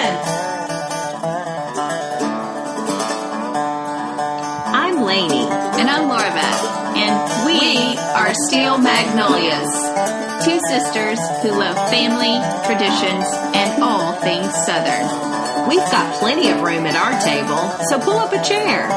ahead. I'm Lainie. And I'm Laura, And we are Steel Magnolias. two sisters who love family, traditions, and all things Southern. We've got plenty of room at our table, so pull up a chair.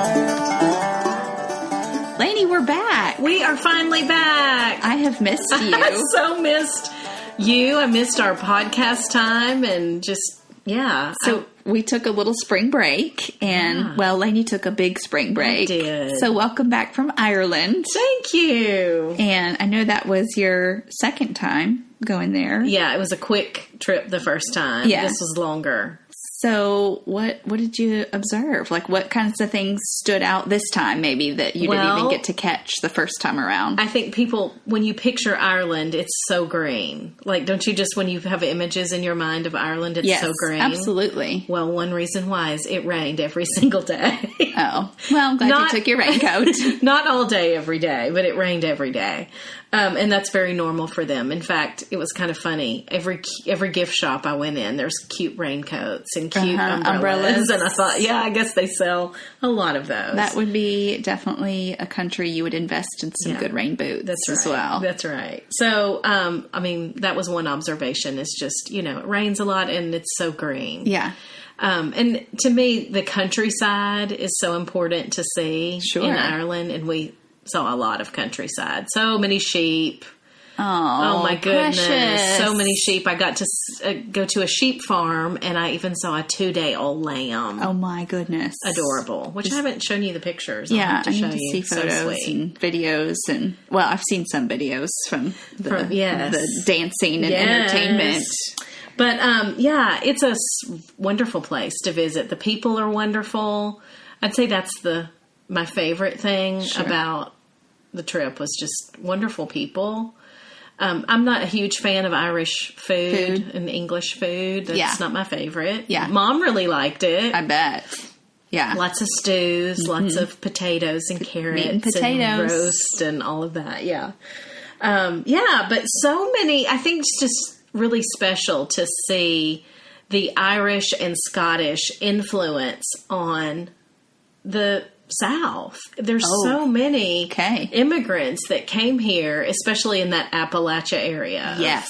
Lainie, we're back. We are finally back. I have missed you. I so missed you. I missed our podcast time and just, yeah. So we took a little spring break, and, well, Lainie took a big spring break. I did. So welcome back from Ireland. Thank you. And I know that was your second time going there. Yeah, it was a quick trip the first time. Yeah. This was longer. So what did you observe? Like, what kinds of things stood out this time, maybe, that you didn't even get to catch the first time around? I think people, when you picture Ireland, it's so green. Like, don't you just, when you have images in your mind of Ireland, it's so green? Absolutely. Well, one reason why is it rained every single day. Oh, well, I'm glad you took your raincoat. Not all day, every day, but it rained every day. And that's very normal for them. In fact, it was kind of funny. Every gift shop I went in, there's cute raincoats and cute umbrellas. And I thought, yeah, I guess they sell a lot of those. That would be definitely a country you would invest in some good rain boots as well. That's right. So, I mean, that was one observation. It's just, it rains a lot and it's so green. Yeah. And to me, the countryside is so important to see in Ireland. And we saw a lot of countryside. So many sheep. Oh my goodness. Precious. So many sheep. I got to go to a sheep farm, and I even saw a 2-day-old lamb. Oh my goodness. Adorable. Which I haven't shown you the pictures. Yeah, I need to see photos and videos. And, well, I've seen some videos from the dancing and entertainment. But, it's a wonderful place to visit. The people are wonderful. I'd say that's my favorite thing about the trip was just wonderful people. I'm not a huge fan of Irish food and English food. That's not my favorite. Yeah. Mom really liked it. I bet. Yeah. Lots of stews, lots of potatoes and carrots and roast and all of that. Yeah. But so many, I think it's just really special to see the Irish and Scottish influence on the South. There's so many immigrants that came here, especially in that Appalachia area. Yes.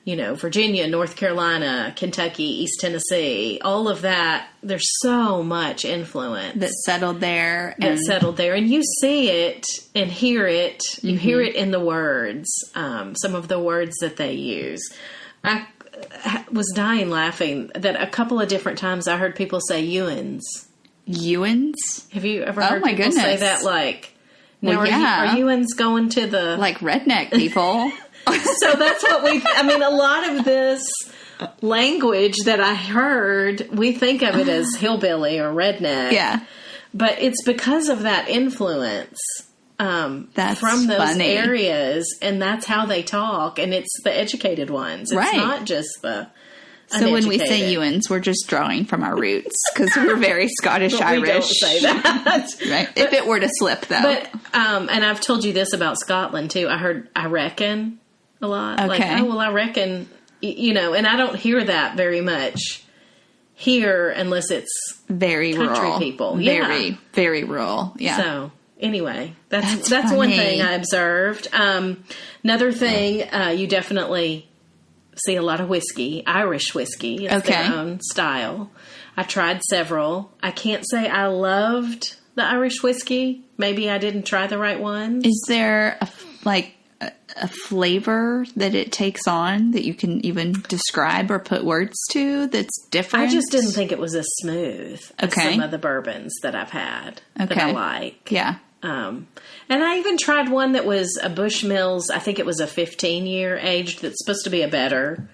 Virginia, North Carolina, Kentucky, East Tennessee, all of that. There's so much influence. That settled there. And you see it and hear it. You hear it in the words, some of the words that they use. I was dying laughing that a couple of different times I heard people say Ewans. Ewans? Have you ever heard people say that? Like, now are Ewans going to the... Like redneck people. So that's what a lot of this language that I heard, we think of it as hillbilly or redneck. Yeah. But it's because of that influence that's from those funny. Areas, and that's how they talk, and it's the educated ones. It's not just the... So when we say Ewans, we're just drawing from our roots because we're very Scottish-Irish. We don't say that. Right. If it were to slip, though. But, and I've told you this about Scotland, too. I heard, I reckon a lot. Okay. Like, I reckon, and I don't hear that very much here unless it's very country rural people. Very, very rural. Yeah. So, anyway, that's one thing I observed. Another thing, you definitely... see a lot of whiskey, Irish whiskey. It's their own style. I tried several. I can't say I loved the Irish whiskey. Maybe I didn't try the right one. Is there a flavor that it takes on that you can even describe or put words to that's different? I just didn't think it was as smooth as some of the bourbons that I've had that I like. Yeah. And I even tried one that was a Bushmills. I think it was a 15-year aged. That's supposed to be a better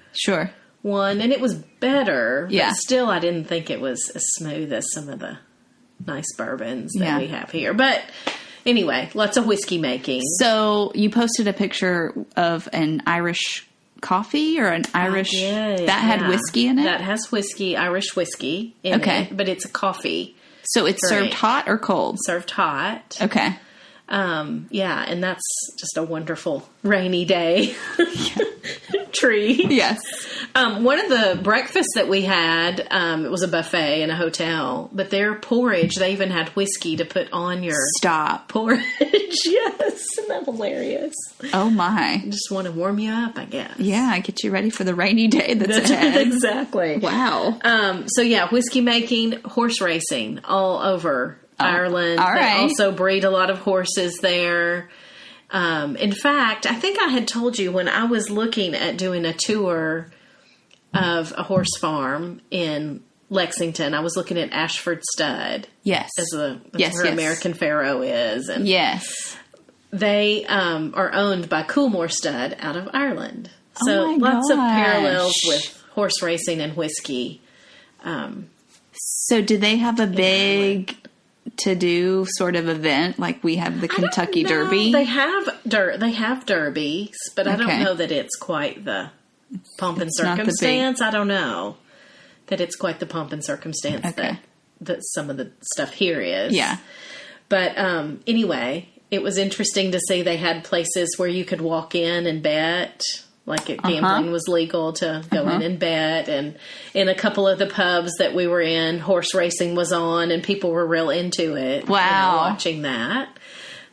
one, and it was better. But still, I didn't think it was as smooth as some of the nice bourbons that we have here. But anyway, lots of whiskey making. So you posted a picture of an Irish coffee or an Irish that had whiskey in it. That has whiskey, Irish whiskey in it, but it's a coffee. So it's served hot or cold? Served hot. Okay. And that's just a wonderful rainy day treat. Yes. One of the breakfasts that we had, it was a buffet in a hotel, but their porridge, they even had whiskey to put on your porridge. Yes. Isn't that hilarious? Oh, my. Just want to warm you up, I guess. Yeah, get you ready for the rainy day that's ahead. Exactly. Wow. So, yeah, whiskey making, horse racing all over Ireland. All right. They also breed a lot of horses there. In fact, I think I had told you when I was looking at doing a tour of a horse farm in Lexington, I was looking at Ashford Stud. Yes. That's where American Pharoah is. And yes. They are owned by Coolmore Stud out of Ireland. So lots of parallels with horse racing and whiskey. So do they have a big to-do sort of event like we have the Kentucky Derby? They have derbies, but I don't know that it's quite the pomp and circumstance. I don't know that it's quite the pomp and circumstance that some of the stuff here is. Yeah. But anyway, it was interesting to see they had places where you could walk in and bet. Like gambling was legal to go in and bet. And in a couple of the pubs that we were in, horse racing was on and people were real into it. Wow. Watching that.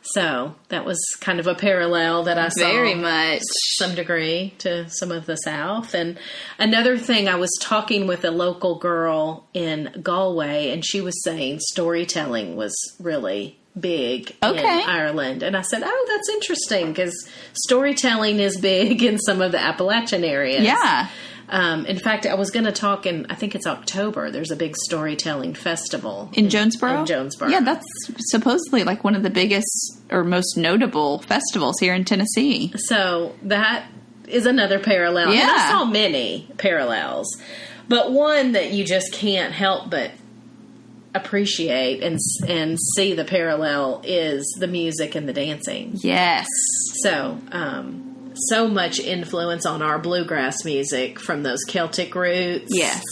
So that was kind of a parallel that I saw. Very much. Some degree to some of the South. And another thing, I was talking with a local girl in Galway and she was saying storytelling was really big in Ireland. And I said, oh, that's interesting because storytelling is big in some of the Appalachian areas. Yeah. In fact, I was going to talk I think it's October. There's a big storytelling festival. In Jonesboro? In Jonesboro. Yeah, that's supposedly like one of the biggest or most notable festivals here in Tennessee. So that is another parallel. Yeah. And I saw many parallels. But one that you just can't help but appreciate and see the parallel is the music and the dancing. Yes. So much influence on our bluegrass music from those Celtic roots. Yes.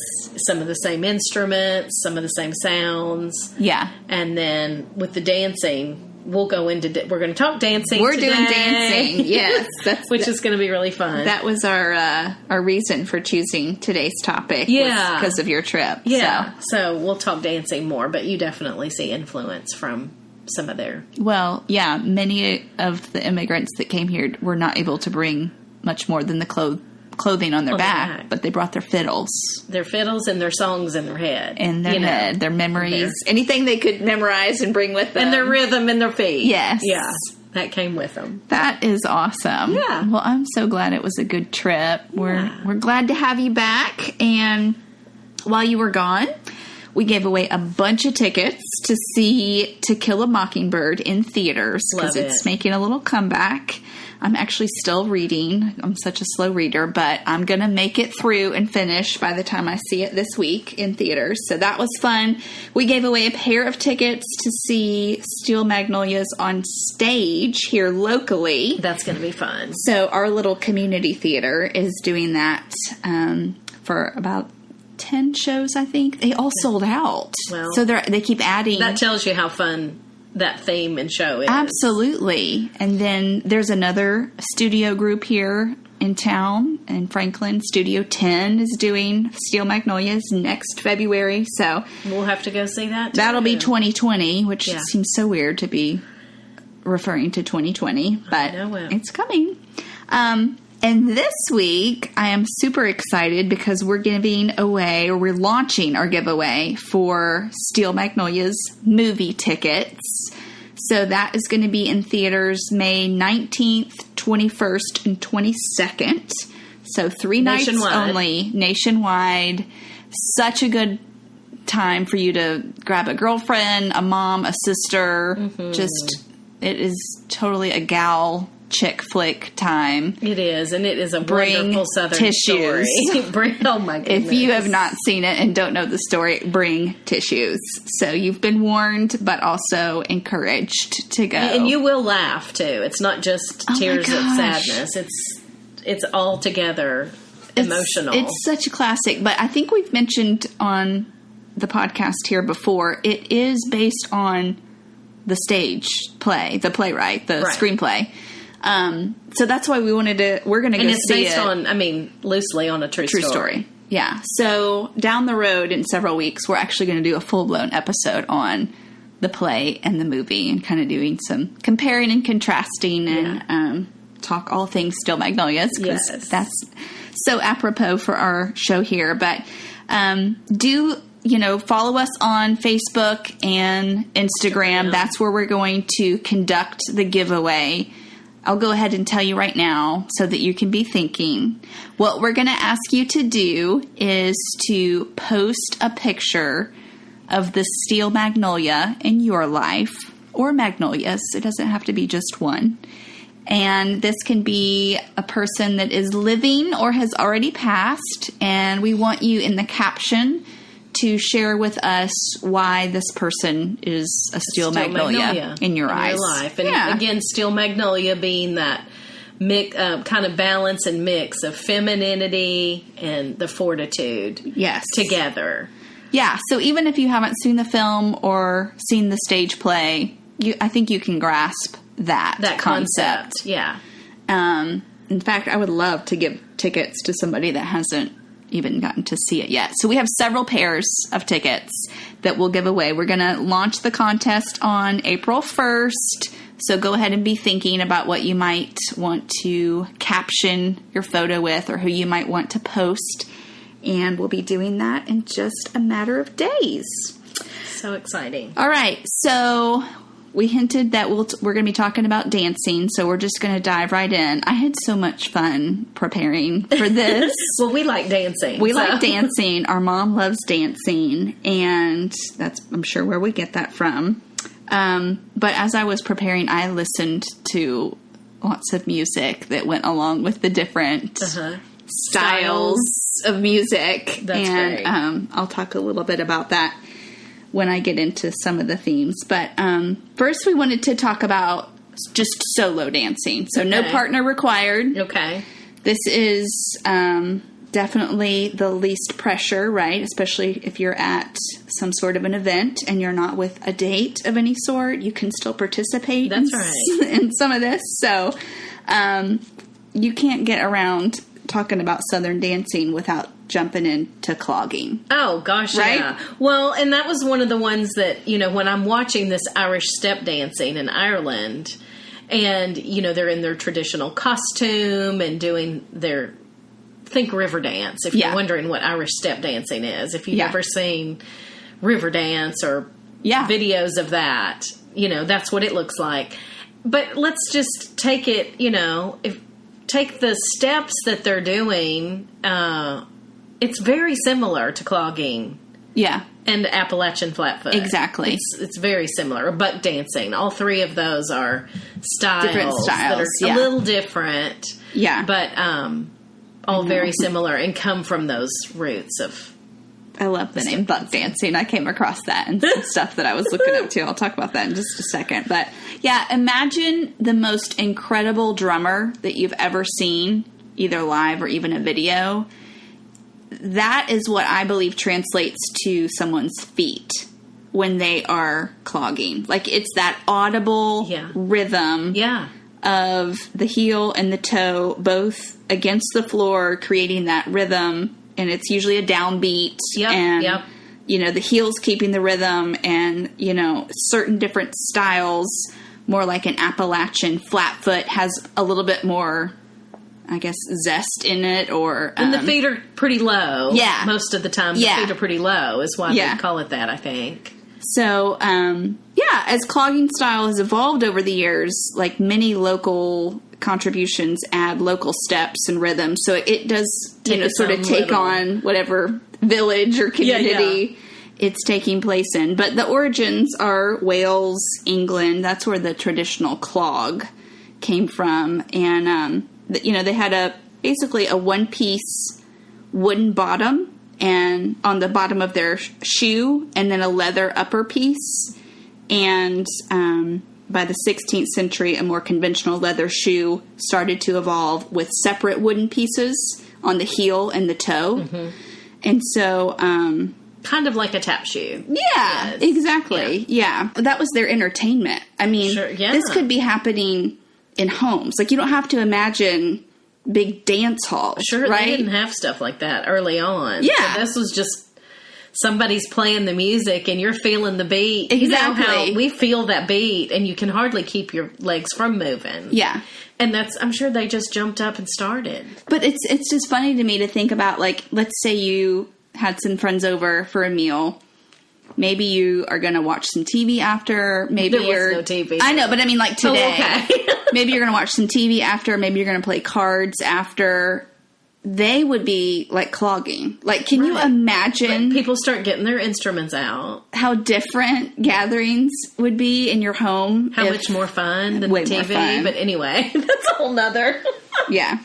Some of the same instruments, some of the same sounds. Yeah. And then with the dancing, we're going to talk dancing We're today. doing dancing, yes. Which is going to be really fun. That was our reason for choosing today's topic. Yeah. Because of your trip. Yeah. So we'll talk dancing more, but you definitely see influence from some of their... Well, yeah. Many of the immigrants that came here were not able to bring much more than the clothing on their back, but they brought their fiddles. Their fiddles and their songs in their head. In their head. Their memories. Anything they could memorize and bring with them. And their rhythm in their feet. Yes. Yeah. That came with them. That is awesome. Yeah. Well, I'm so glad it was a good trip. We're glad to have you back. And while you were gone, we gave away a bunch of tickets to see To Kill a Mockingbird in theaters because it's making a little comeback. I'm actually still reading. I'm such a slow reader, but I'm going to make it through and finish by the time I see it this week in theaters. So that was fun. We gave away a pair of tickets to see Steel Magnolias on stage here locally. That's going to be fun. So our little community theater is doing that for about 10 shows, I think. They all sold out. Well, so they keep adding. That tells you how fun that theme and show is. Absolutely. And then there's another studio group here in town in Franklin. Studio 10 is doing Steel Magnolias next February. So we'll have to go see that too. That'll be 2020, which seems so weird to be referring to 2020, but it's coming. And this week, I am super excited because we're we're launching our giveaway for Steel Magnolias movie tickets. So that is going to be in theaters May 19th, 21st, and 22nd. So 3 nights only, nationwide. Such a good time for you to grab a girlfriend, a mom, a sister. Mm-hmm. It is totally a gal chick flick time. It is, and it is a wonderful Southern tissues. Story. Oh my goodness. If you have not seen it and don't know the story, bring tissues. So you've been warned, but also encouraged to go. And you will laugh too. It's not just tears of sadness. It's all together emotional. It's such a classic, but I think we've mentioned on the podcast here before, it is based on the stage play, the playwright, the screenplay. So that's why we're going to go see it. And it's based on, loosely on a true story. Yeah. So down the road in several weeks, we're actually going to do a full-blown episode on the play and the movie and kind of doing some comparing and contrasting and talk all things Steel Magnolias, because that's so apropos for our show here. But follow us on Facebook and Instagram. Yeah. That's where we're going to conduct the giveaway. I'll go ahead and tell you right now so that you can be thinking. What we're going to ask you to do is to post a picture of the steel magnolia in your life, or magnolias. It doesn't have to be just one. And this can be a person that is living or has already passed. And we want you in the caption to share with us why this person is a steel magnolia in your eyes. Your life. And again, steel magnolia being that kind of balance and mix of femininity and the fortitude together. Yeah, so even if you haven't seen the film or seen the stage play, I think you can grasp that concept. Yeah. In fact, I would love to give tickets to somebody that hasn't even gotten to see it yet. So we have several pairs of tickets that we'll give away. We're going to launch the contest on April 1st. So go ahead and be thinking about what you might want to caption your photo with, or who you might want to post. And we'll be doing that in just a matter of days. So exciting. All right. So we hinted that we're going to be talking about dancing. So we're just going to dive right in. I had so much fun preparing for this. Well, we like dancing. We like dancing. Our mom loves dancing. And that's, I'm sure, where we get that from. But as I was preparing, I listened to lots of music that went along with the different styles of music. That's great. I'll talk a little bit about that when I get into some of the themes. But first we wanted to talk about just solo dancing. So no partner required. Okay. This is definitely the least pressure, right? Especially if you're at some sort of an event and you're not with a date of any sort. You can still participate in some of this. So you can't get around talking about Southern dancing without jumping into clogging. Oh, gosh, right? Yeah. Well, and that was one of the ones that, when I'm watching this Irish step dancing in Ireland, and, they're in their traditional costume and doing their, think river dance, if you're wondering what Irish step dancing is. If you've ever seen river dance or videos of that, that's what it looks like. But let's just take it, take the steps that they're doing. It's very similar to clogging. Yeah. And Appalachian flatfoot. Exactly. It's very similar. Or buck dancing. All three of those are different styles that are a little different. Yeah. But all very similar and come from those roots of... I love the name buck dancing. I came across that and some stuff that I was looking up too. I'll talk about that in just a second. But yeah, imagine the most incredible drummer that you've ever seen, either live or even a video. That is what I believe translates to someone's feet when they are clogging. Like, it's that audible rhythm of the heel and the toe both against the floor, creating that rhythm. And it's usually a downbeat. And, the heel's keeping the rhythm, and, certain different styles, more like an Appalachian flatfoot has a little bit more, I guess, zest in it, or... and the feet are pretty low. Yeah. Most of the time, the feet are pretty low, is why they call it that, I think. So, as clogging style has evolved over the years, like many local contributions add local steps and rhythms. So it does, sort of take on whatever village or community it's taking place in. But the origins are Wales, England. That's where the traditional clog came from. And, they had basically a one-piece wooden bottom, and on the bottom of their shoe, and then a leather upper piece. And by the 16th century, a more conventional leather shoe started to evolve with separate wooden pieces on the heel and the toe. Mm-hmm. And so... kind of like a tap shoe. Yeah, exactly. Yeah. That was their entertainment. I mean, this could be happening in homes. Like, you don't have to imagine big dance halls. Sure, right? They didn't have stuff like that early on. Yeah. So this was just somebody's playing the music and you're feeling the beat. Exactly. You know how we feel that beat and you can hardly keep your legs from moving. Yeah. And I'm sure they just jumped up and started. But it's just funny to me to think about, like, let's say you had some friends over for a meal. Maybe you are going to watch some TV after. Maybe there was no TV. I know, but I mean, like, today. Oh, okay. Maybe you're going to watch some TV after. Maybe you're going to play cards after. They would be, like, clogging. Like, can you imagine? But people start getting their instruments out. How different gatherings would be in your home. How much more fun than the TV. But anyway, that's a whole nother. Yeah.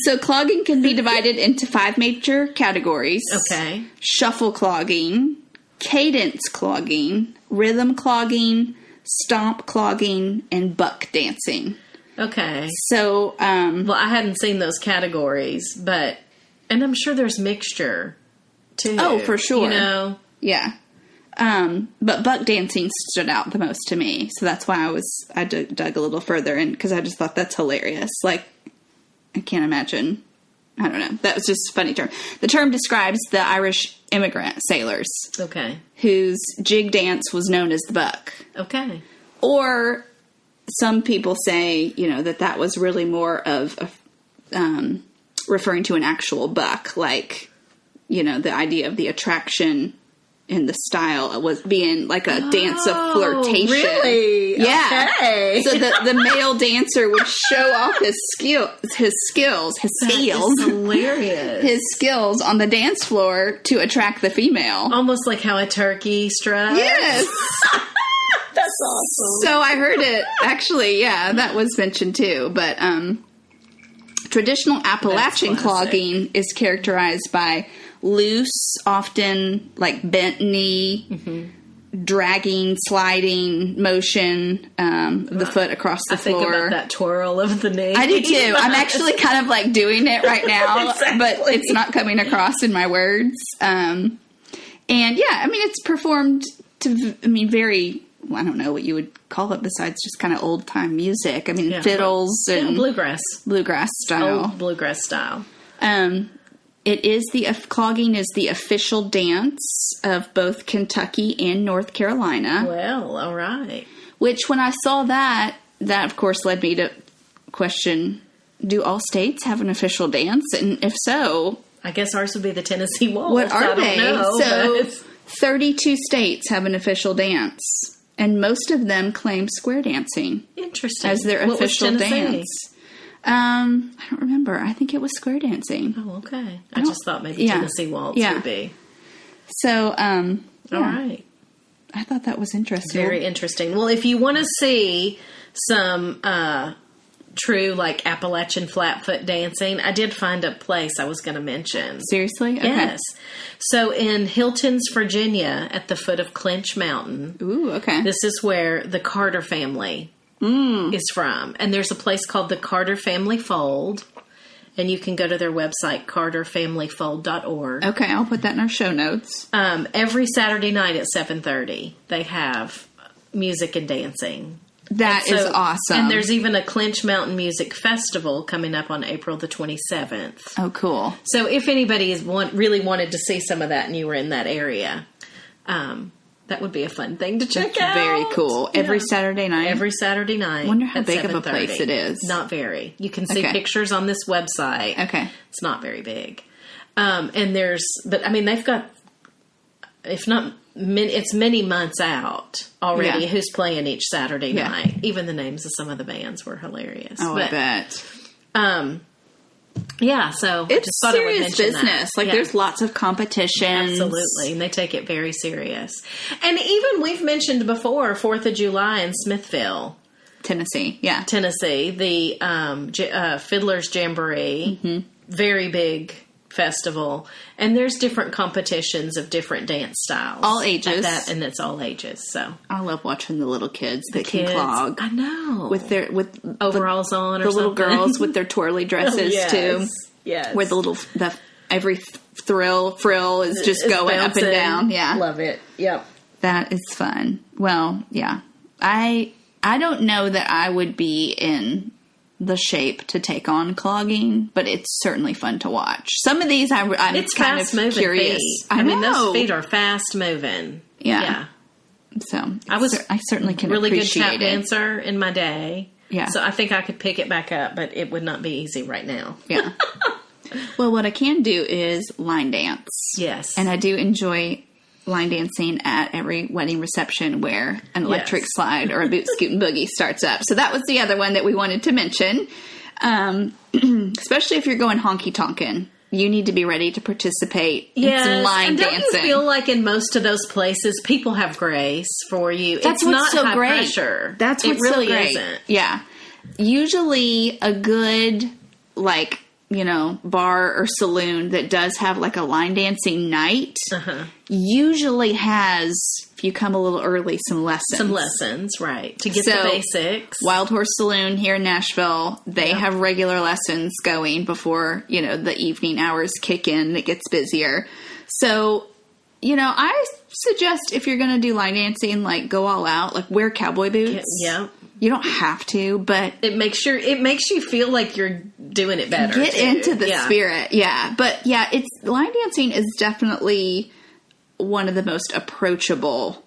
So clogging can be divided into 5 major categories. Okay. Shuffle clogging, cadence clogging, rhythm clogging, stomp clogging, and buck dancing. Okay. So, well, I hadn't seen those categories, and I'm sure there's mixture, too. Oh, for sure. You know? Yeah. But buck dancing stood out the most to me, so that's why I dug a little further in, because I just thought that's hilarious. Like, I can't imagine. I don't know. That was just a funny term. The term describes the Irish immigrant sailors. Okay. Whose jig dance was known as the buck. Okay. Or some people say, that was really more of referring to an actual buck, like, the idea of the attraction in the style was being like a dance of flirtation. Really? Yeah. Okay. So the male dancer would show off his skills. That is hilarious. His skills on the dance floor to attract the female. Almost like how a turkey struts. Yes. That's awesome. So I heard it, actually, yeah, that was mentioned too. But traditional Appalachian clogging is characterized by loose, often like bent knee, dragging, sliding motion of the foot across the floor. I think about that twirl of the knee. I do too. I'm actually kind of like doing it right now, exactly. But it's not coming across in my words. And yeah, I mean, it's performed to, very... I don't know what you would call it besides just kind of old time music. I mean, fiddles and bluegrass style. Old bluegrass style. Clogging is the official dance of both Kentucky and North Carolina. Well, all right. Which, when I saw that of course led me to question: do all states have an official dance? And if so, I guess ours would be the Tennessee Waltz. What are they? Don't know, 32 states have an official dance. And most of them claim square dancing. Interesting. As their official dance. I don't remember. I think it was square dancing. Oh, okay. I just thought maybe Tennessee Waltz would be. So, all right. I thought that was interesting. Very interesting. Well, if you want to see some true, like, Appalachian flatfoot dancing, I did find a place I was going to mention. Seriously? Okay. Yes. So in Hilton's, Virginia, at the foot of Clinch Mountain. Ooh, okay. This is where the Carter family is from. And there's a place called the Carter Family Fold. And you can go to their website, carterfamilyfold.org. Okay, I'll put that in our show notes. Every Saturday night at 7:30, they have music and dancing. That is awesome. And there's even a Clinch Mountain Music Festival coming up on April the 27th. Oh, cool. So if anybody really wanted to see some of that and you were in that area, that would be a fun thing to check out. Very cool. Every Saturday night? Every Saturday night. I wonder how big of a place it is. Not very. You can see pictures on this website. Okay. It's not very big. They've got, if not... it's many months out already who's playing each Saturday night. Even the names of some of the bands were hilarious. Oh, I bet. So it's I just thought serious I would mention business. That. There's lots of competitions. Absolutely. And they take it very serious. And even we've mentioned before 4th of July in Smithville. Tennessee, the Fiddler's Jamboree. Very big festival, and there's different competitions of different dance styles, all ages, and it's all ages. So I love watching the little kids that can clog. I know, with overalls on, or the something. Little girls with their twirly dresses too. Yes, where every frill is just going bouncing. Up and down. Yeah, love it. Yep, that is fun. Well, yeah, I don't know that I would be in the shape to take on clogging, but it's certainly fun to watch. Some of these I'm it's kind of curious. Feet. I mean, those feet are fast moving. Yeah. So I certainly can really appreciate good tap dancer in my day. Yeah. So I think I could pick it back up, but it would not be easy right now. Yeah. Well, what I can do is line dance. Yes. And I do enjoy line dancing at every wedding reception where an electric slide or a boot scoot and boogie starts up. So that was the other one that we wanted to mention. Especially if you're going honky tonkin'. You need to be ready to participate in some line and don't dancing. You feel like in most of those places, people have grace for you. That's it's what's not so high great. Pressure. That's what's really so great. Isn't. Yeah. Usually a good, like, bar or saloon that does have like a line dancing night usually has, if you come a little early, some lessons. Right. To get the basics. Wild Horse Saloon here in Nashville, they have regular lessons going before, the evening hours kick in and it gets busier. So, I suggest if you're going to do line dancing, like go all out, like wear cowboy boots. Yeah. You don't have to, but it makes you feel like you're doing it better. Get into the spirit. Yeah. But line dancing is definitely one of the most approachable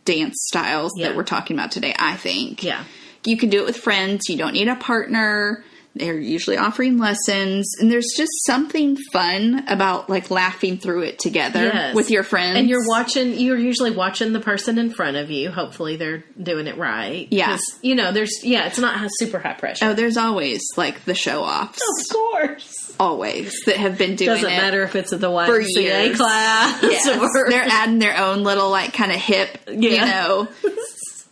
dance styles that we're talking about today, I think. Yeah. You can do it with friends. You don't need a partner. They're usually offering lessons. And there's just something fun about like laughing through it together with your friends. And you're usually watching the person in front of you. Hopefully they're doing it right. Yeah. It's not super high pressure. Oh, there's always like the show offs. Of course. Always that have been doing Doesn't it. Doesn't matter if it's at the YMCA class. Yes. Or they're adding their own little like kind of hip,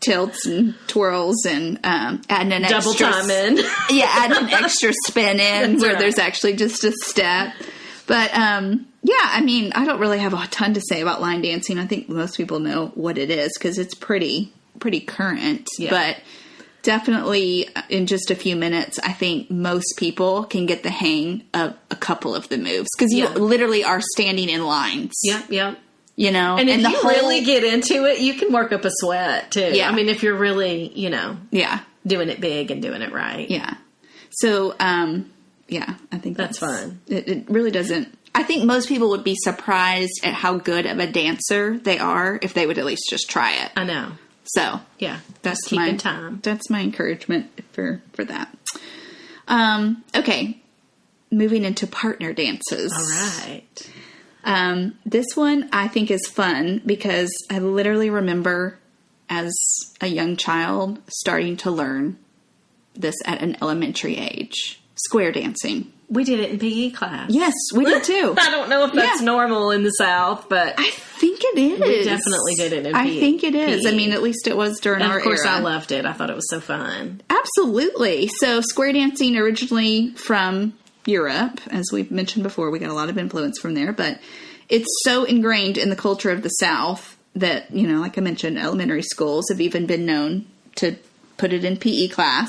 tilts and twirls and adding an double extra time in. adding an extra spin in where there's actually just a step. But I mean, I don't really have a ton to say about line dancing. I think most people know what it is because it's pretty current. Yeah. But definitely in just a few minutes, I think most people can get the hang of a couple of the moves because you literally are standing in lines. Yeah. And if you really get into it, you can work up a sweat too. Yeah. I mean, if you're really, doing it big and doing it right. Yeah. So, I think that's fun. It really doesn't. I think most people would be surprised at how good of a dancer they are if they would at least just try it. I know. So, that's keeping time. That's my encouragement for that. Okay. Moving into partner dances. All right. This one I think is fun because I literally remember as a young child starting to learn this at an elementary age. Square dancing. We did it in PE class. Yes, we did too. I don't know if that's normal in the South, but I think it is. We definitely did it in PE. I think it is. I mean, at least it was during our era. Of course, I loved it. I thought it was so fun. Absolutely. So square dancing originally from Europe, as we've mentioned before, we got a lot of influence from there, but it's so ingrained in the culture of the South that, like I mentioned, elementary schools have even been known to put it in PE class.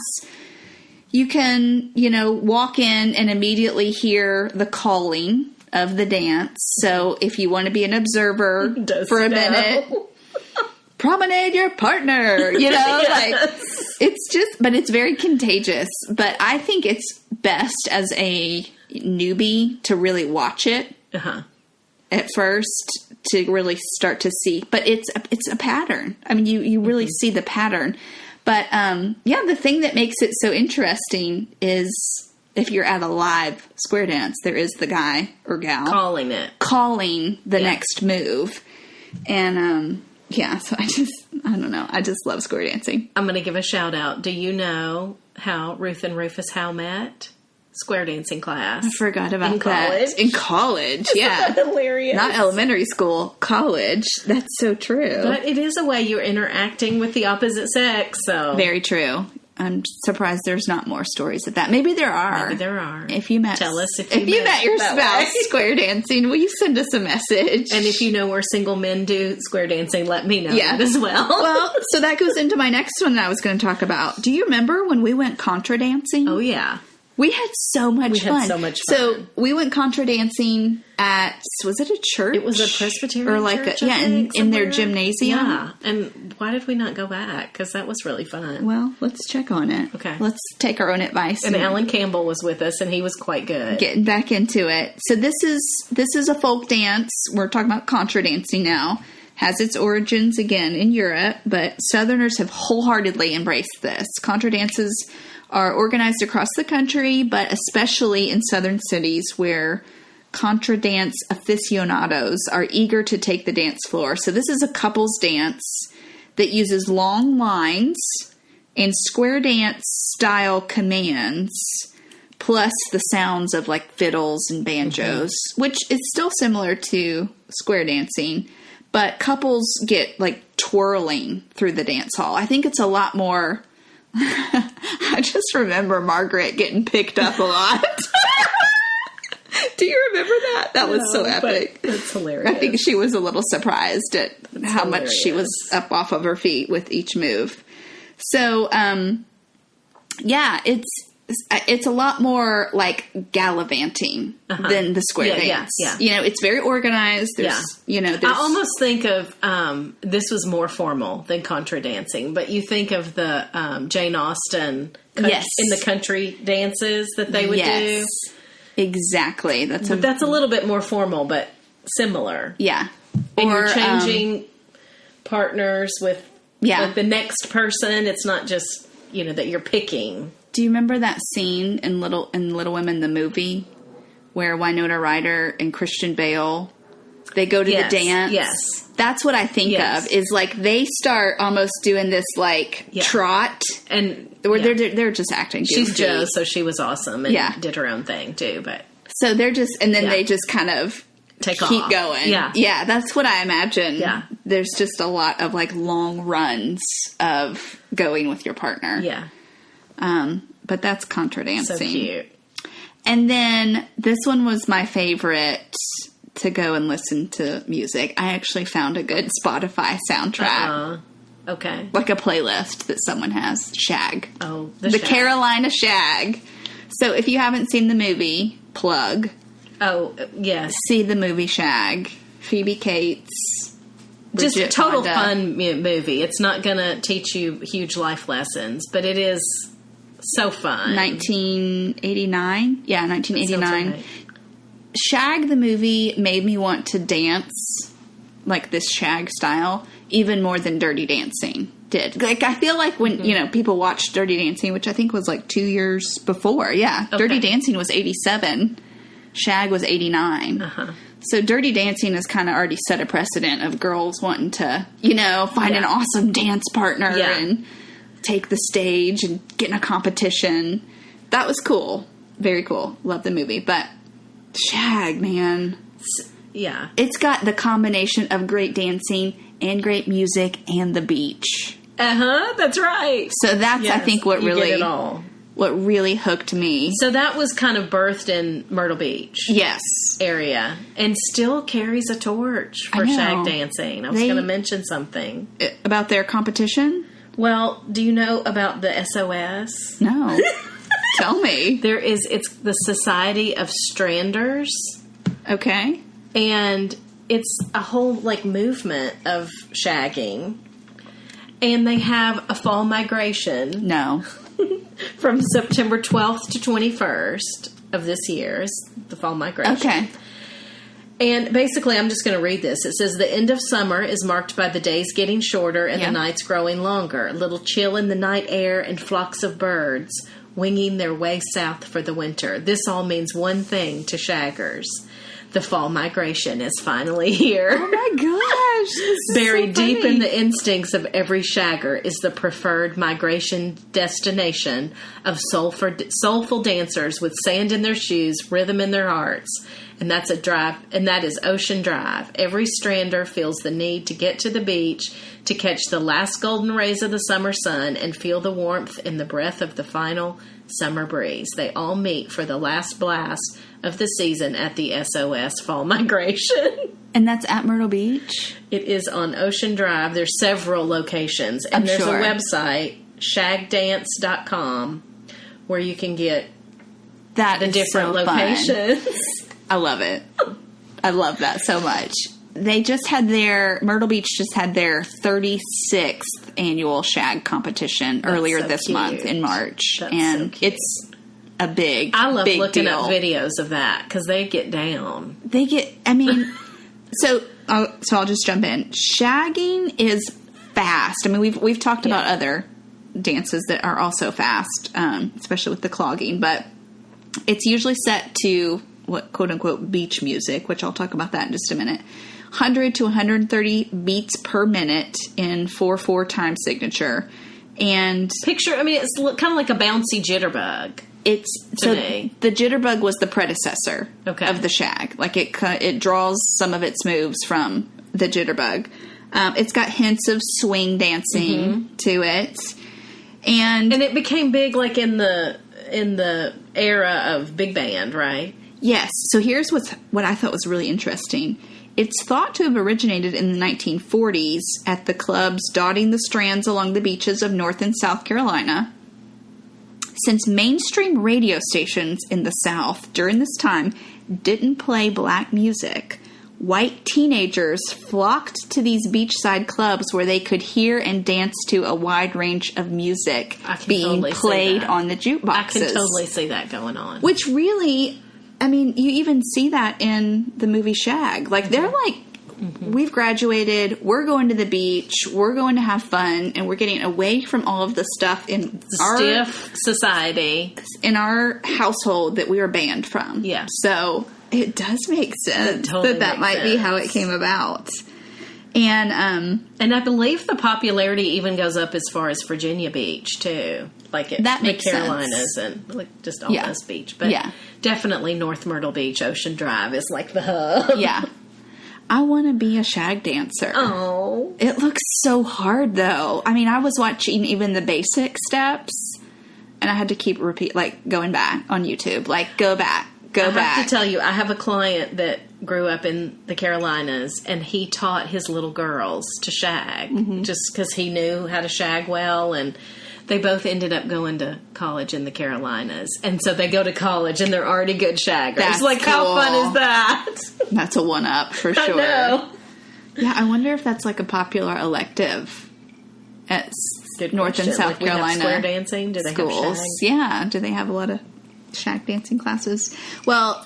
You can, walk in and immediately hear the calling of the dance. So if you want to be an observer for a minute, promenade your partner, but it's very contagious. But I think it's best as a newbie to really watch it at first to really start to see. But it's a pattern. I mean, you really see the pattern. But, the thing that makes it so interesting is if you're at a live square dance, there is the guy or gal calling the next move. And, so I don't know. I just love square dancing. I'm going to give a shout out. Do you know how Ruth and Rufus Howe met? Square dancing class. I forgot about that. In college, yeah. Hilarious. Not elementary school, college. That's so true. But it is a way you're interacting with the opposite sex, so. Very true. I'm surprised there's not more stories of that. Maybe there are. If you met, tell us if you met your spouse square dancing, will you send us a message? And if you know where single men do square dancing, let me know that as well. Well, so that goes into my next one that I was going to talk about. Do you remember when we went contra dancing? Oh, yeah. We had so much fun. So we went contra dancing at, was it a church? It was a Presbyterian or like church, in their gymnasium. Yeah. And why did we not go back? Because that was really fun. Well, let's check on it. Okay. Let's take our own advice. And Alan Campbell was with us, and he was quite good. Getting back into it. So this is a folk dance. We're talking about contra dancing now. Has its origins, again, in Europe, but Southerners have wholeheartedly embraced this. Contra dances are organized across the country, but especially in southern cities where contra dance aficionados are eager to take the dance floor. So this is a couples dance that uses long lines and square dance style commands, plus the sounds of like fiddles and banjos, which is still similar to square dancing, but couples get like twirling through the dance hall. I think it's a lot more... I just remember Margaret getting picked up a lot. Do you remember that? That was so epic. That's hilarious. I think she was a little surprised at how much she was up off of her feet with each move. So, yeah, it's a lot more like gallivanting than the square dance. Yeah. You know, it's very organized. There's. I almost think of this was more formal than contra dancing, but you think of the Jane Austen in the country dances that they would do. Exactly. That's a little bit more formal, but similar. Yeah. And you're changing partners with the next person. It's not just, that you're picking. Do you remember that scene in Little Women, the movie, where Winona Ryder and Christian Bale, they go to the dance? Yes. That's what I think of, is like they start almost doing this like trot. And where they're just acting goofy. She's Jo, so she was awesome and did her own thing too. But so they're just, and then they just kind of keep going. Yeah, that's what I imagine. Yeah. There's just a lot of like long runs of going with your partner. Yeah. But that's contra dancing. So cute. And then this one was my favorite to go and listen to music. I actually found a good Spotify soundtrack. Okay. Like a playlist that someone has. Shag. Oh, the Shag. Carolina Shag. So if you haven't seen the movie, plug. Oh, yes. See the movie Shag. Phoebe Cates. Just a total fun movie. It's not going to teach you huge life lessons, but it is so fun. 1989? Yeah, 1989. Right. Shag, the movie, made me want to dance like this Shag style even more than Dirty Dancing did. Like, I feel like when, people watched Dirty Dancing, which I think was like 2 years before. Yeah. Okay. Dirty Dancing was 87. Shag was 89. So Dirty Dancing has kind of already set a precedent of girls wanting to, find an awesome dance partner and take the stage and get in a competition. That was cool. Very cool. Love the movie. But Shag, man. Yeah. It's got the combination of great dancing and great music and the beach. That's right. So that's, I think, what really hooked me. So that was kind of birthed in Myrtle Beach. Yes. Area. And still carries a torch for Shag dancing. I was going to mention something. About their competition? Well, do you know about the SOS? No. Tell me. It's the Society of Stranders. Okay. And it's a whole, movement of shagging. And they have a fall migration. No. From September 12th to 21st of this year is the fall migration. Okay. And basically, I'm just going to read this. It says, the end of summer is marked by the days getting shorter and the nights growing longer. A little chill in the night air and flocks of birds winging their way south for the winter. This all means one thing to shaggers. The fall migration is finally here. Oh my gosh. Buried deep in the instincts of every shagger is the preferred migration destination of soulful dancers with sand in their shoes, rhythm in their hearts. And that is Ocean Drive. Every strander feels the need to get to the beach to catch the last golden rays of the summer sun and feel the warmth in the breath of the final summer breeze. They all meet for the last blast of the season at the SOS Fall Migration. And that's at Myrtle Beach? It is on Ocean Drive. There's several locations. And there's a website, shagdance.com, where you can get That the is different so locations. Fun. I love it. I love that so much. They just had Myrtle Beach just had their 36th annual Shag competition earlier this month in March. And it's a big, I love big looking deal. up videos of that because they get down. So I'll just jump in. Shagging is fast. I mean, we've talked about other dances that are also fast, especially with the clogging, but it's usually set to what quote unquote beach music, which I'll talk about that in just a minute. 100 to 130 beats per minute in 4/4 time signature. And it's kind of like a bouncy jitterbug. The jitterbug was the predecessor of the Shag. Like it draws some of its moves from the jitterbug. It's got hints of swing dancing to it. And it became big like in the era of big band, right? Yes. So here's what I thought was really interesting. It's thought to have originated in the 1940s at the clubs dotting the strands along the beaches of North and South Carolina. Since mainstream radio stations in the South during this time didn't play black music, white teenagers flocked to these beachside clubs where they could hear and dance to a wide range of music being played on the jukeboxes. I can totally see that going on. Which really, you even see that in the movie Shag. Like, they're like, we've graduated, we're going to the beach, we're going to have fun, and we're getting away from all of the stuff in our stiff society, in our household that we were banned from. Yeah. So it does make sense that might be how it came about. And I believe the popularity even goes up as far as Virginia Beach too, like the Carolinas and like just almost beach, but definitely North Myrtle Beach, Ocean Drive is like the hub. Yeah. I want to be a Shag dancer. Oh. It looks so hard, though. I was watching even the basic steps, and I had to keep going back on YouTube. Like, go back. I have to tell you, I have a client that grew up in the Carolinas, and he taught his little girls to shag just because he knew how to shag well, and they both ended up going to college in the Carolinas. And so they go to college, and they're already good shaggers. That's like, cool. How fun is that? That's a one-up for sure. I know. Yeah, I wonder if that's like a popular elective at North and South Carolina square dancing. Do they schools. Have shag? Yeah, do they have a lot of shag dancing classes? Well,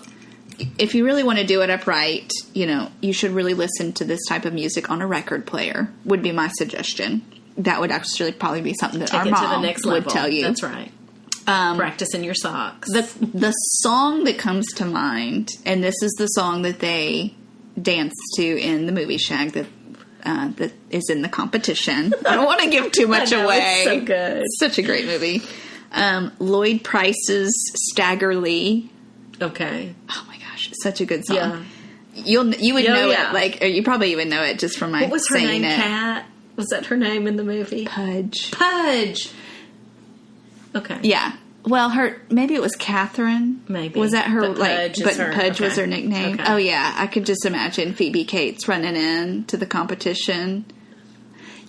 if you really want to do it upright, you should really listen to this type of music on a record player, would be my suggestion. That would actually probably be something that our mom to the next level. Would tell you. That's right. Practice in your socks. The song that comes to mind, and this is the song that they dance to in the movie Shag that is in the competition. I don't want to give too much away. It's so good. It's such a great movie. Lloyd Price's Stagger. Okay. Oh my gosh, such a good song. Yeah. You would know it, like, or you probably even know it just from my saying it. What was her name? Kat? Was that her name in the movie? Pudge. Okay. Yeah. Well, maybe it was Catherine. Maybe. Was that her? Pudge Pudge was her nickname. Okay. Oh yeah, I could just imagine Phoebe Cates running in to the competition.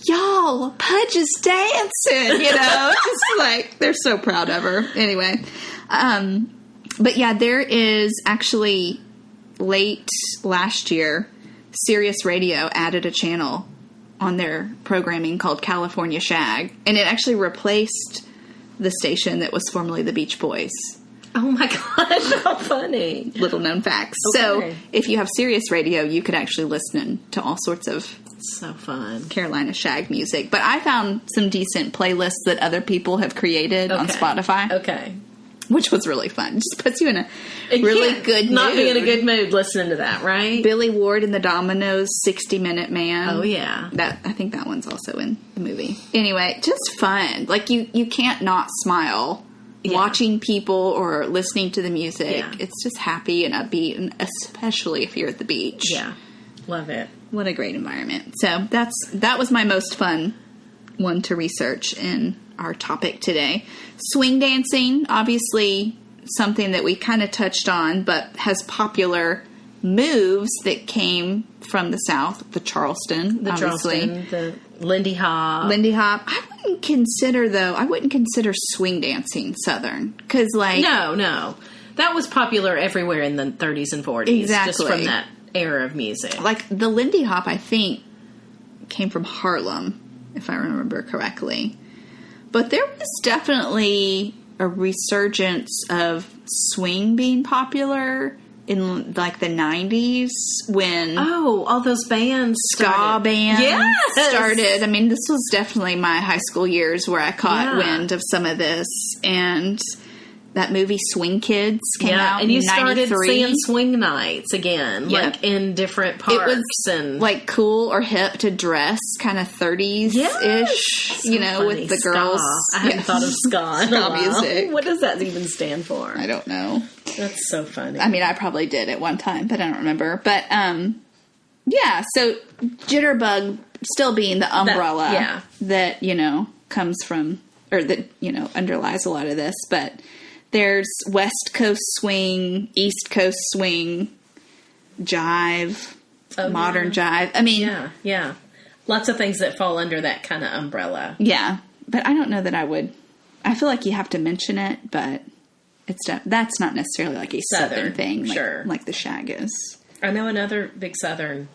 Y'all, Pudge is dancing. Just like they're so proud of her. Anyway, but yeah, there is actually late last year, Sirius Radio added a channel on their programming called California Shag, and it actually replaced the station that was formerly the Beach Boys. Oh my gosh, how funny. Little known facts. Okay. So if you have Sirius Radio, you could actually listen to all sorts of so fun Carolina Shag music. But I found some decent playlists that other people have created on Spotify. Okay. Which was really fun. Just puts you in a really good mood. Not be in a good mood listening to that, right? Billy Ward and the Dominos, 60-Minute Man. Oh, yeah. I think that one's also in the movie. Anyway, just fun. Like, you can't not smile watching people or listening to the music. Yeah. It's just happy and upbeat, and especially if you're at the beach. Yeah. Love it. What a great environment. So that was my most fun one to research in our topic today. Swing dancing, obviously something that we kind of touched on, but has popular moves that came from the South. The Charleston, the Lindy Hop. I wouldn't consider swing dancing Southern. Because, like... No. that was popular everywhere in the 30s and 40s. Exactly. Just from that era of music. Like, the Lindy Hop, I think, came from Harlem, if I remember correctly. But there was definitely a resurgence of swing being popular in, like, the 90s when... Oh, all those bands ska bands started. I mean, this was definitely my high school years where I caught wind of some of this. And that movie Swing Kids came out in 93. And you started seeing swing nights again, like in different parks. It was and like cool or hip to dress kind of 30s-ish, so you know, funny. With the girls. Ska. I hadn't thought of ska in a while. Music. What does that even stand for? I don't know. That's so funny. I mean, I probably did at one time, but I don't remember. But, yeah, so Jitterbug still being the umbrella that, you know, comes from, or that, you know, underlies a lot of this, but there's West Coast swing, East Coast swing, jive, modern jive. I mean... Yeah. Lots of things that fall under that kind of umbrella. Yeah, but I don't know that I would... I feel like you have to mention it, but that's not necessarily like a Southern thing, like the Shag is. I know another big Southern,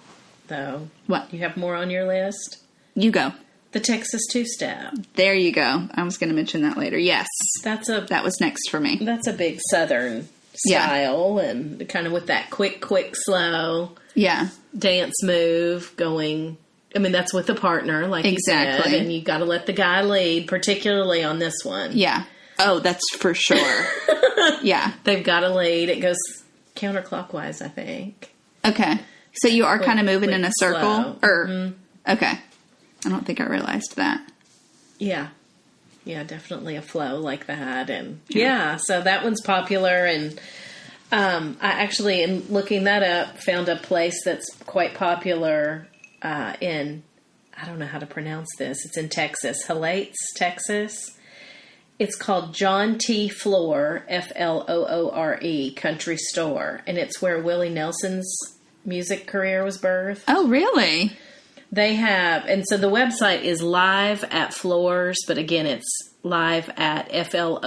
though. What? You have more on your list? You go. The Texas two-step. There you go. I was going to mention that later. Yes. That was next for me. That's a big Southern style and kind of with that quick, slow dance move going. I mean, that's with a partner, like you said, and you got to let the guy lead, particularly on this one. Yeah. Oh, that's for sure. Yeah. They've got to lead. It goes counterclockwise, I think. Okay. So you are kind of moving in a circle? Okay. I don't think I realized that. Yeah. Yeah, definitely a flow like that. And so that one's popular. And I actually, in looking that up, found a place that's quite popular in, I don't know how to pronounce this. It's in Texas, Helates, Texas. It's called John T. Floor, Floore, Country Store. And it's where Willie Nelson's music career was birthed. Oh, really? They have, and so the website is live at Floors, but again, it's live at FLOORES.com.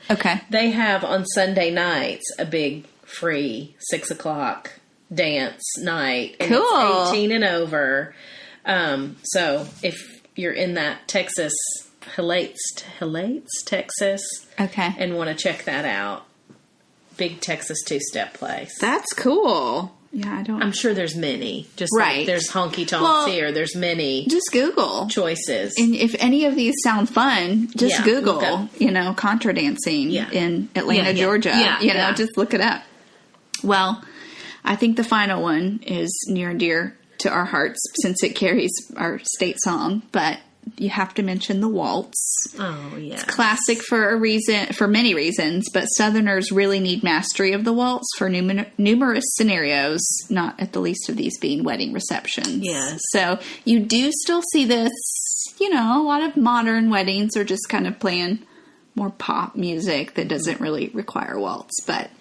Okay. They have on Sunday nights a big free 6 o'clock dance night. And cool. It's 18 and over. So if you're in that Texas, Helates, Texas. Okay. And want to check that out. Big Texas two-step place. That's cool. Yeah, I'm sure there's many. Just like there's honky tonks here. There's many. Just Google choices. And if any of these sound fun, just Google, contra dancing in Atlanta, Georgia. Just look it up. Well, I think the final one is near and dear to our hearts since it carries our state song, but you have to mention the waltz. Oh, yeah. It's classic for many reasons, but Southerners really need mastery of the waltz for numerous scenarios, not at the least of these being wedding receptions. Yes. So you do still see this, a lot of modern weddings are just kind of playing more pop music that doesn't really require waltz, but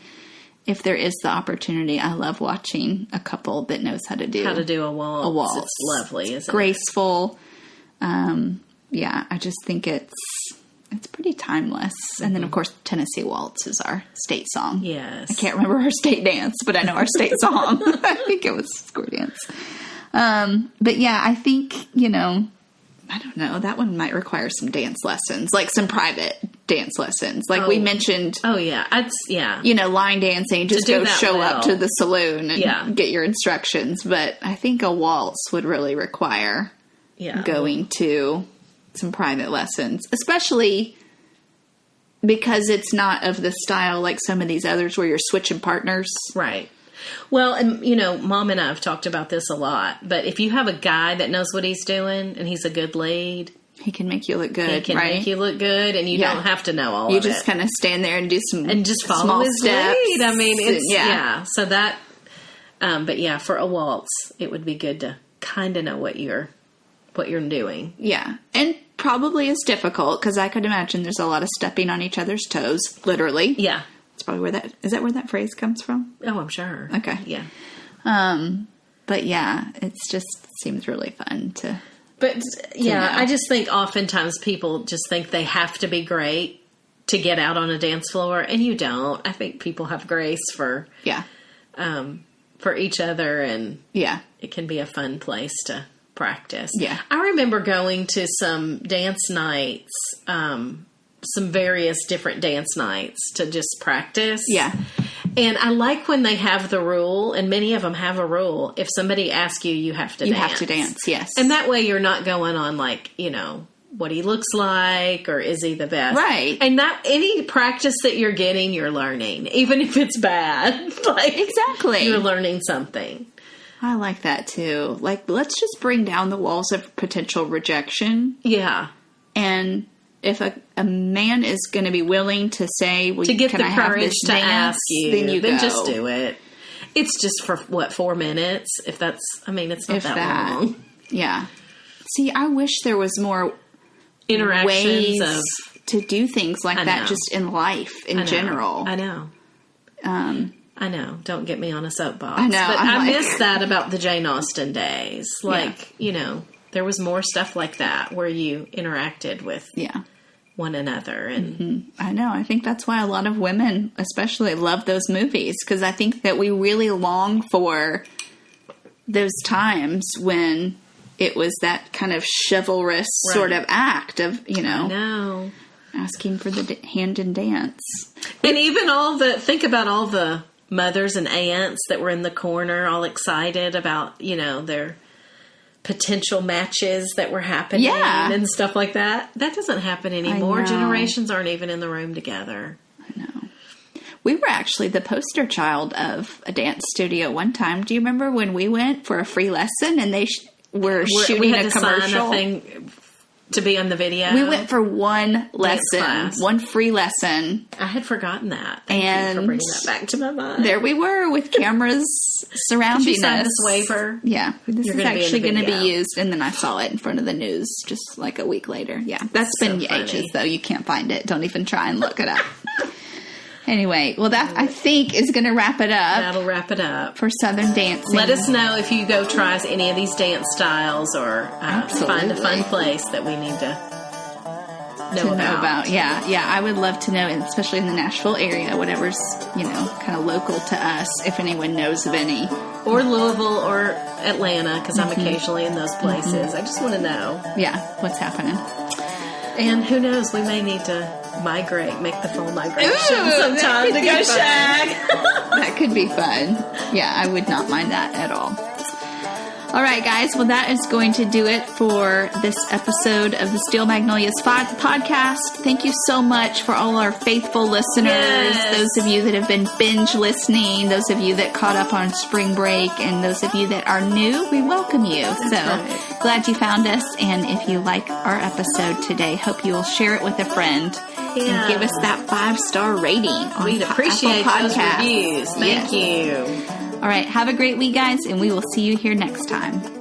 if there is the opportunity, I love watching a couple that knows how to do a waltz. It's lovely, isn't it? Graceful. I just think it's pretty timeless. Mm-hmm. And then, of course, Tennessee Waltz is our state song. Yes. I can't remember our state dance, but I know our state song. I think it was square dance. But yeah, I think, I don't know, that one might require some dance lessons, like some private dance lessons. Like we mentioned. Oh, yeah. Line dancing, just go show up to the saloon and get your instructions. But I think a waltz would really require going to some private lessons, especially because it's not of the style like some of these others where you're switching partners. Right. Well, and Mom and I have talked about this a lot, but if you have a guy that knows what he's doing and he's a good lead, he can make you look good. He can make you look good, and you don't have to know all of it. You just kind of stand there and do some and just follow small his steps. lead. I mean, it's so that. But yeah, for a waltz, it would be good to kind of know what you're doing. Yeah, and probably is difficult because I could imagine there's a lot of stepping on each other's toes, literally. Yeah. That's probably is that where that phrase comes from? Oh, I'm sure. Okay. Yeah. But yeah, seems really fun to. But yeah, I just think oftentimes people just think they have to be great to get out on a dance floor, and you don't. I think people have grace for each other, and it can be a fun place to practice. Yeah. I remember going to some dance nights, some various different dance nights to just practice. Yeah. And I like when they have the rule, and many of them have a rule. If somebody asks you, you have to dance. You have to dance, yes. And that way you're not going on like, what he looks like, or is he the best? Right. And not any practice that you're getting, you're learning. Even if it's bad. Exactly. You're learning something. I like that too. Like, let's just bring down the walls of potential rejection. Yeah. And if a man is going to be willing to say, well, to get the courage to ask you, then go. Just do it. It's just for 4 minutes? If that's, it's not that long. Yeah. See, I wish there was more interactions ways to do things like that just in life in general. I know. Don't get me on a soapbox. I know. But I miss that about the Jane Austen days. There was more stuff like that where you interacted with one another. And I know. I think that's why a lot of women especially love those movies, because I think that we really long for those times when it was that kind of chivalrous sort of act of, asking for the hand in dance. And even think about all the mothers and aunts that were in the corner all excited about, their potential matches that were happening and stuff like that. That doesn't happen anymore. Generations aren't even in the room together. I know. We were actually the poster child of a dance studio one time. Do you remember when we went for a free lesson and they were shooting a commercial? Sign a thing to be on the video. We went for one lesson, one free lesson. I had forgotten that. Thank you for bringing that back to my mind. There we were with cameras surrounding Did you sign this waiver? Yeah. This is actually going to be used. And then I saw it in front of the news just like a week later. Yeah. That's been ages, though. You can't find it. Don't even try and look it up. Anyway, well, that, I think, is going to wrap it up. That'll wrap it up. For Southern dancing. Let us know if you go try any of these dance styles, or find a fun place that we need to know about. Yeah, I would love to know, especially in the Nashville area, whatever's, kind of local to us, if anyone knows of any. Or Louisville or Atlanta, because I'm occasionally in those places. I just want to know. Yeah, what's happening. And who knows, we may need to make the full migration sometime to go Shag. That could be fun. Yeah, I would not mind that at all. All right, guys. Well, that is going to do it for this episode of the Steel Magnolias podcast. Thank you so much for all our faithful listeners. Yes. Those of you that have been binge listening, those of you that caught up on spring break, and those of you that are new, we welcome you. That's glad you found us. And if you like our episode today, hope you will share it with a friend. And give us that 5-star rating. We'd appreciate those reviews. Thank you. All right. Have a great week, guys, and we will see you here next time.